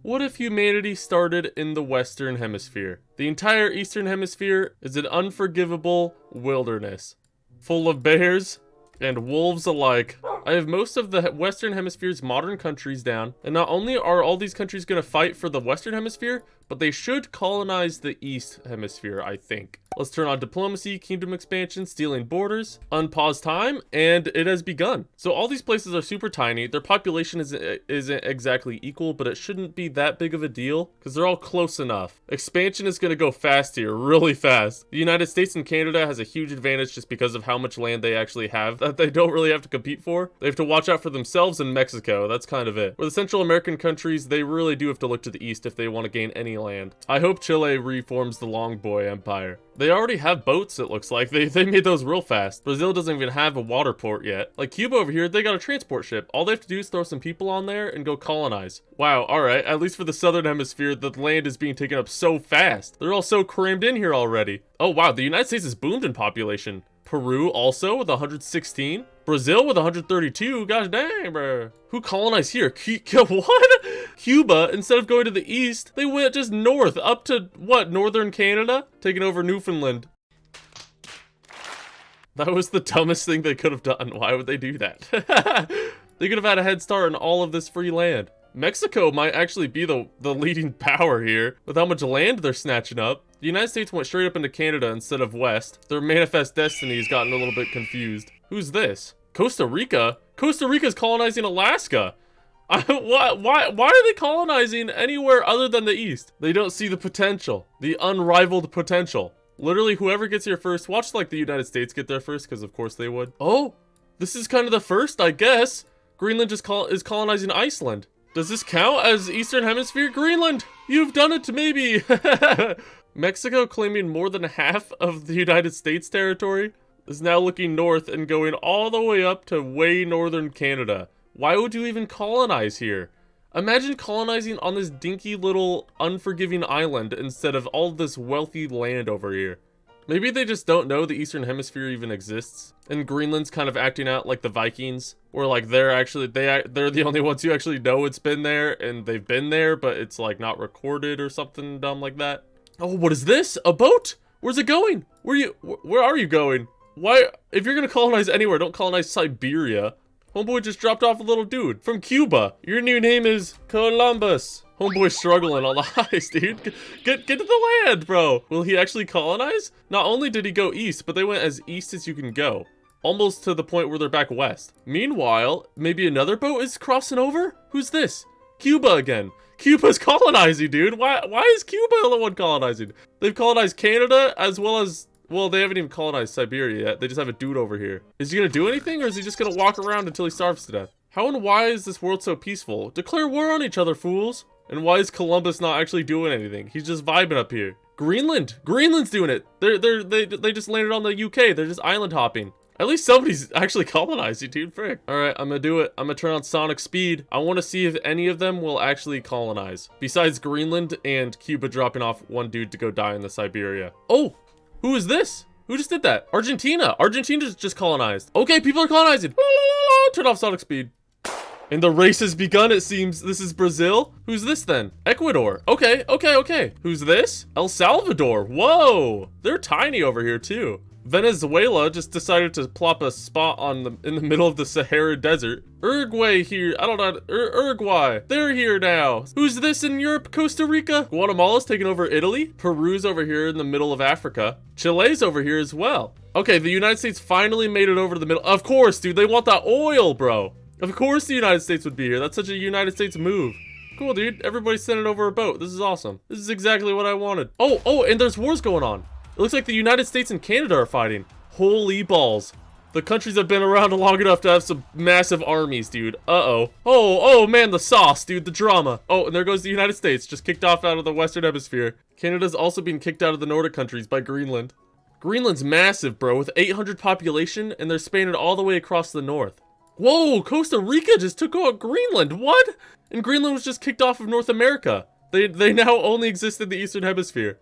What if humanity started in the Western Hemisphere? The entire Eastern Hemisphere is an unforgivable wilderness, full of bears and wolves alike. I have most of the Western Hemisphere's modern countries down, and not only are all these countries going to fight for the Western Hemisphere, but they should colonize the East Hemisphere, I think. Let's turn on diplomacy, kingdom expansion, stealing borders, unpause time, and it has begun. So all these places are super tiny. Their population isn't exactly equal, but it shouldn't be that big of a deal because they're all close enough. Expansion is going to go fast here, really fast. The United States and Canada has a huge advantage just because of how much land they actually have that they don't really have to compete for. They have to watch out for themselves and Mexico. That's kind of it. For the Central American countries, they really do have to look to the east if they want to gain any land. I hope Chile reforms the Long Boy Empire. They already have boats, it looks like. They made those real fast. Brazil doesn't even have a water port yet. Like Cuba over here, they got a transport ship. All they have to do is throw some people on there and go colonize. Wow, alright, at least for the Southern Hemisphere, the land is being taken up so fast. They're all so crammed in here already. Oh wow, the United States has boomed in population. Peru also with 116. Brazil with 132. Gosh dang, bro. Who colonized here? What? Cuba, instead of going to the east, they went just north up to, what, northern Canada? Taking over Newfoundland. That was the dumbest thing they could have done. Why would they do that? They could have had a head start on all of this free land. Mexico might actually be the leading power here with how much land they're snatching up. The United States went straight up into Canada instead of west. Their manifest destiny has gotten a little bit confused. Who's this? Costa Rica? Costa Rica's colonizing Alaska. Why are they colonizing anywhere other than the east? They don't see the potential, the unrivaled potential. Literally, whoever gets here first, watch like the United States get there first, because of course they would. Oh, this is kind of the first, I guess. Greenland is colonizing Iceland. Does this count as Eastern Hemisphere? Greenland, you've done it to maybe. Mexico, claiming more than half of the United States territory, is now looking north and going all the way up to way northern Canada. Why would you even colonize here? Imagine colonizing on this dinky little unforgiving island instead of all this wealthy land over here. Maybe they just don't know the Eastern Hemisphere even exists, and Greenland's kind of acting out like the Vikings, where like they're the only ones who actually know it's been there, and they've been there, but it's like not recorded or something dumb like that. Oh, what is this? A boat? Where's it going? Where are you going? Why? If you're gonna colonize anywhere, don't colonize Siberia. Homeboy just dropped off a little dude from Cuba. Your new name is Columbus. Homeboy's struggling on the ice, dude. Get to the land, bro. Will he actually colonize? Not only did he go east, but they went as east as you can go. Almost to the point where they're back west. Meanwhile, maybe another boat is crossing over? Who's this? Cuba again. Cuba's colonizing, dude. Why is Cuba the one colonizing? They've colonized Canada as well as... Well, they haven't even colonized Siberia yet. They just have a dude over here. Is he gonna do anything, or is he just gonna walk around until he starves to death? How and why is this world so peaceful? Declare war on each other, fools. And why is Columbus not actually doing anything? He's just vibing up here. Greenland's doing it. They just landed on the UK. They're just island hopping. At least somebody's actually colonizing, dude. Frick. All right, I'm gonna do it. I'm gonna turn on sonic speed. I want to see if any of them will actually colonize. Besides Greenland and Cuba dropping off one dude to go die in the Siberia. Oh, who is this? Who just did that? Argentina. Argentina just colonized. Okay, people are colonizing. La, la, la, la. Turn off sonic speed. And the race has begun, it seems. This is Brazil? Who's this then? Ecuador. Okay. Who's this? El Salvador. Whoa. They're tiny over here too. Venezuela just decided to plop a spot in the middle of the Sahara Desert. Uruguay here. I don't know. Uruguay. They're here now. Who's this in Europe? Costa Rica. Guatemala's taking over Italy. Peru's over here in the middle of Africa. Chile's over here as well. Okay, the United States finally made it over to the middle. Of course, dude. They want that oil, bro. Of course the United States would be here. That's such a United States move. Cool, dude. Everybody's sending over a boat. This is awesome. This is exactly what I wanted. Oh, and there's wars going on. It looks like the United States and Canada are fighting. Holy balls. The countries have been around long enough to have some massive armies, dude. Uh-oh. Oh, man, the sauce, dude. The drama. Oh, and there goes the United States. Just kicked off out of the Western Hemisphere. Canada's also being kicked out of the Nordic countries by Greenland. Greenland's massive, bro, with 800 population, and they're spanning all the way across the north. Whoa, Costa Rica just took out Greenland. What? And Greenland was just kicked off of North America. They now only exist in the Eastern Hemisphere.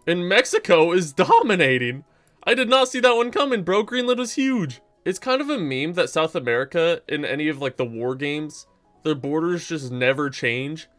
And Mexico is dominating. I did not see that one coming, bro. Greenland was huge. It's kind of a meme that South America, in any of like the war games, their borders just never change.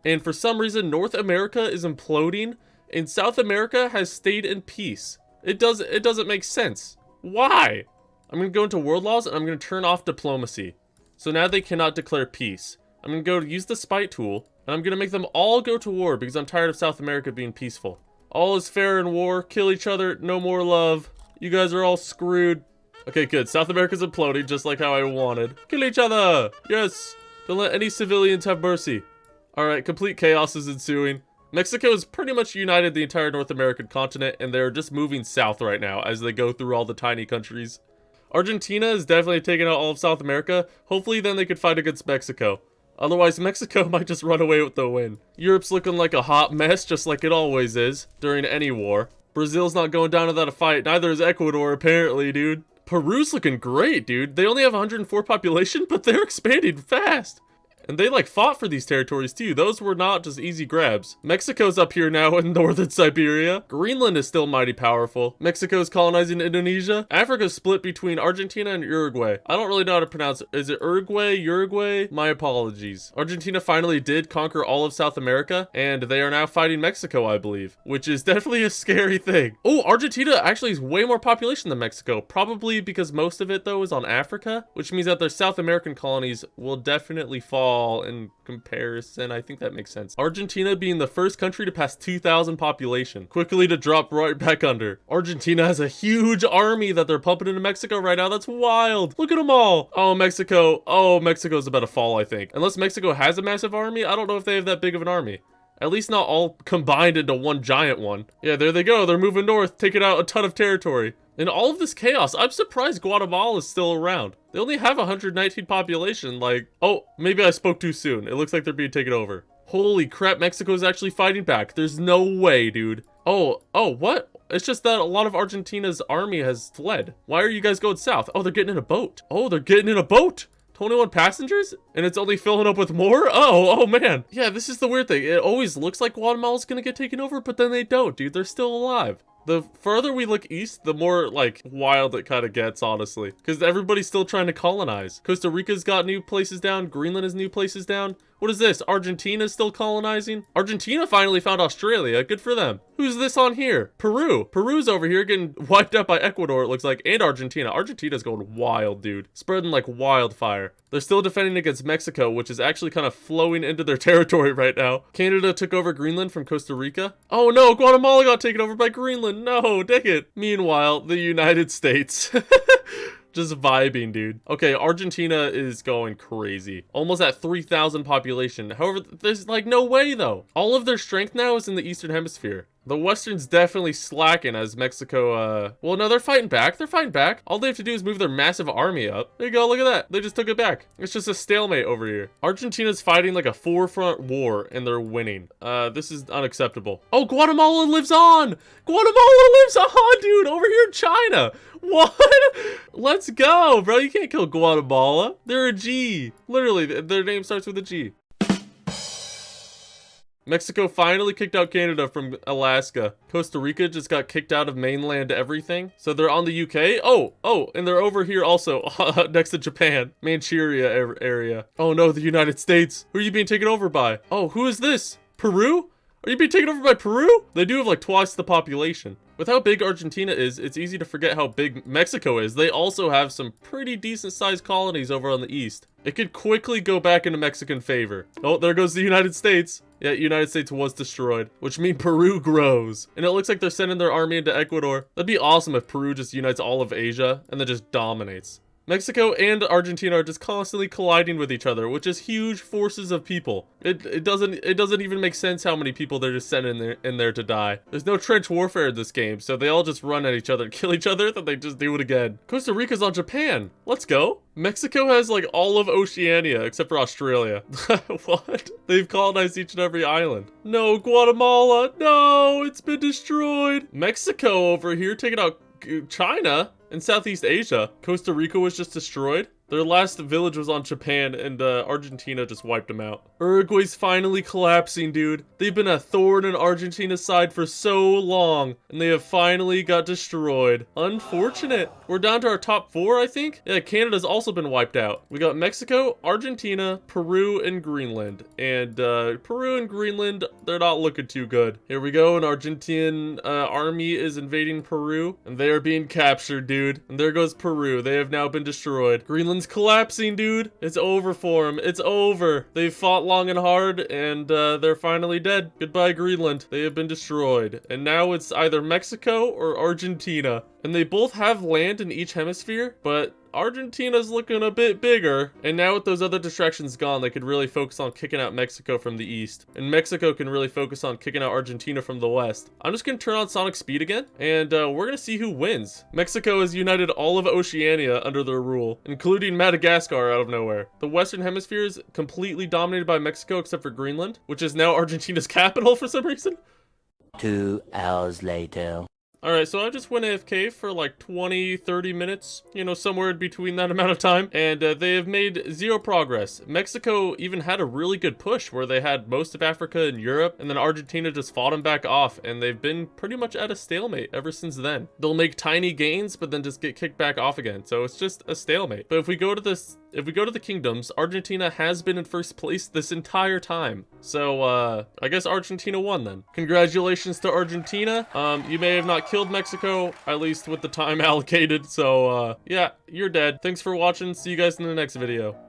And for some reason, North America is imploding and South America has stayed in peace. It doesn't make sense. Why? I'm gonna go into world laws and I'm gonna turn off diplomacy. So now they cannot declare peace. I'm gonna go use the spite tool and I'm gonna make them all go to war because I'm tired of South America being peaceful. All is fair in war, kill each other, no more love. You guys are all screwed. Okay, good. South America's imploding just like how I wanted. Kill each other! Yes! Don't let any civilians have mercy. Alright, complete chaos is ensuing. Mexico has pretty much united the entire North American continent, and they're just moving south right now as they go through all the tiny countries. Argentina is definitely taking out all of South America. Hopefully then they could fight against Mexico. Otherwise, Mexico might just run away with the win. Europe's looking like a hot mess, just like it always is, during any war. Brazil's not going down without a fight, neither is Ecuador apparently, dude. Peru's looking great, dude. They only have 104 population, but they're expanding fast. And they like fought for these territories too. Those were not just easy grabs. Mexico's up here now in northern Siberia. Greenland is still mighty powerful. Mexico's colonizing Indonesia. Africa's split between Argentina and Uruguay. I don't really know how to pronounce it. Is it Uruguay? Uruguay? My apologies. Argentina finally did conquer all of South America, and they are now fighting Mexico, I believe, which is definitely a scary thing. Oh, Argentina actually has way more population than Mexico, probably because most of it though is on Africa, which means that their South American colonies will definitely fall in comparison. I think that makes sense. Argentina being the first country to pass 2,000 population, quickly to drop right back under. Argentina has a huge army that they're pumping into Mexico right now. That's wild. Look at them all. Oh, Mexico. Oh, Mexico's about to fall, I think. Unless Mexico has a massive army, I don't know if they have that big of an army. At least not all combined into one giant one. Yeah, there they go. They're moving north, taking out a ton of territory. In all of this chaos, I'm surprised Guatemala is still around. They only have 119 population, like... Oh, maybe I spoke too soon. It looks like they're being taken over. Holy crap, Mexico's actually fighting back. There's no way, dude. Oh, what? It's just that a lot of Argentina's army has fled. Why are you guys going south? Oh, they're getting in a boat. Oh, they're getting in a boat! 21 passengers? And it's only filling up with more? Oh man. Yeah, this is the weird thing. It always looks like Guatemala's gonna get taken over, but then they don't, dude. They're still alive. The further we look east, the more, like, wild it kind of gets, honestly. Because everybody's still trying to colonize. Costa Rica's got new places down. Greenland has new places down. What is this? Argentina's still colonizing? Argentina finally found Australia. Good for them. Who's this on here? Peru. Peru's over here getting wiped out by Ecuador, it looks like, and Argentina. Argentina's going wild, dude. Spreading like wildfire. They're still defending against Mexico, which is actually kind of flowing into their territory right now. Canada took over Greenland from Costa Rica. Oh no, Guatemala got taken over by Greenland. No, dang it. Meanwhile, the United States. Just vibing, dude. Okay, Argentina is going crazy. Almost at 3,000 population. However, there's like no way though. All of their strength now is in the Eastern Hemisphere. The Western's definitely slacking as Mexico, well, no, they're fighting back. They're fighting back. All they have to do is move their massive army up. There you go, look at that. They just took it back. It's just a stalemate over here. Argentina's fighting like a four-front war, and they're winning. This is unacceptable. Oh, Guatemala lives on! Guatemala lives on, dude! Over here in China! What? Let's go, bro. You can't kill Guatemala. They're a G. Literally, their name starts with a G. Mexico finally kicked out Canada from Alaska. Costa Rica just got kicked out of mainland everything. So they're on the UK. Oh, and they're over here also next to Japan. Manchuria area. Oh no, the United States. Who are you being taken over by? Oh, who is this? Peru? Are you being taken over by Peru? They do have like twice the population. With how big Argentina is, it's easy to forget how big Mexico is. They also have some pretty decent sized colonies over on the east. It could quickly go back into Mexican favor. Oh, there goes the United States. Yeah, United States was destroyed, which means Peru grows. And it looks like they're sending their army into Ecuador. That'd be awesome if Peru just unites all of Asia and then just dominates. Mexico and Argentina are just constantly colliding with each other, which is huge forces of people. It doesn't even make sense how many people they're just sending in there to die. There's no trench warfare in this game, so they all just run at each other and kill each other, then they just do it again. Costa Rica's on Japan. Let's go. Mexico has like all of Oceania except for Australia. What? They've colonized each and every island. No, Guatemala. No, it's been destroyed. Mexico over here taking out China and Southeast Asia. Costa Rica was just destroyed. Their last village was on Japan, and Argentina just wiped them out. Uruguay's finally collapsing, dude. They've been a thorn in Argentina's side for so long, and they have finally got destroyed. Unfortunate. We're down to our top 4, I think? Yeah, Canada's also been wiped out. We got Mexico, Argentina, Peru, and Greenland. And Peru and Greenland, they're not looking too good. Here we go, an Argentine army is invading Peru, and they are being captured, dude. And there goes Peru. They have now been destroyed. Greenland's collapsing, dude. It's over for them. It's over. They've fought long and hard, and they're finally dead. Goodbye, Greenland. They have been destroyed. And now it's either Mexico or Argentina. And they both have land in each hemisphere, but Argentina's looking a bit bigger. And now with those other distractions gone, they could really focus on kicking out Mexico from the east. And Mexico can really focus on kicking out Argentina from the west. I'm just gonna turn on Sonic Speed again, and we're gonna see who wins. Mexico has united all of Oceania under their rule, including Madagascar out of nowhere. The western hemisphere is completely dominated by Mexico except for Greenland, which is now Argentina's capital for some reason. 2 hours later. Alright, so I just went AFK for like 20, 30 minutes, you know, somewhere in between that amount of time, and they have made zero progress. Mexico even had a really good push where they had most of Africa and Europe, and then Argentina just fought them back off, and they've been pretty much at a stalemate ever since then. They'll make tiny gains, but then just get kicked back off again, so it's just a stalemate. But if we go to the kingdoms, Argentina has been in first place this entire time. So, I guess Argentina won then. Congratulations to Argentina. You may have not killed Mexico, at least with the time allocated. So, yeah, you're dead. Thanks for watching. See you guys in the next video.